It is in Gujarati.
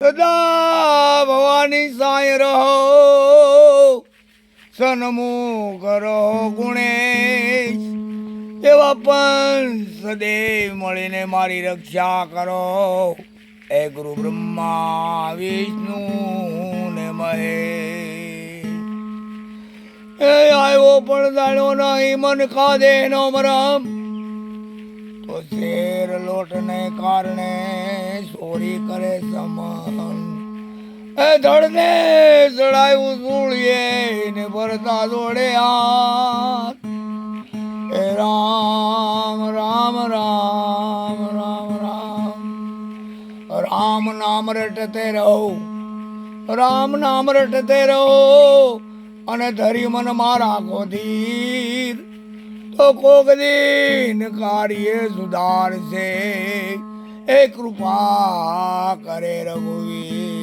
સદા ભવાની સાંય રહો, સન્મુખ રહો ગુણેશ, એવા પણ સદૈવ મળીને મારી રક્ષા કરો. એ ગુરુ બ્રહ્મા વિષ્ણુ ને મહેશ. એ આવ્યો પણ જાણ્યો નહીં મન ખાધે નો મરમ, તો શેર લોટને કારણે ચોરી કરે સમન. એ ધડને ચડાયું સૂળીએ ને ભરતા જોડે હાથ. એ રામ રામ રામ રામ રામ રામ નામ રટતે રહો, રામ નામ રટતે રહો, અને ધરી મન મારા ગોધીર, તો કોક દિન કાર્ય સુધારશે. એ કૃપા કરે રઘુવીર.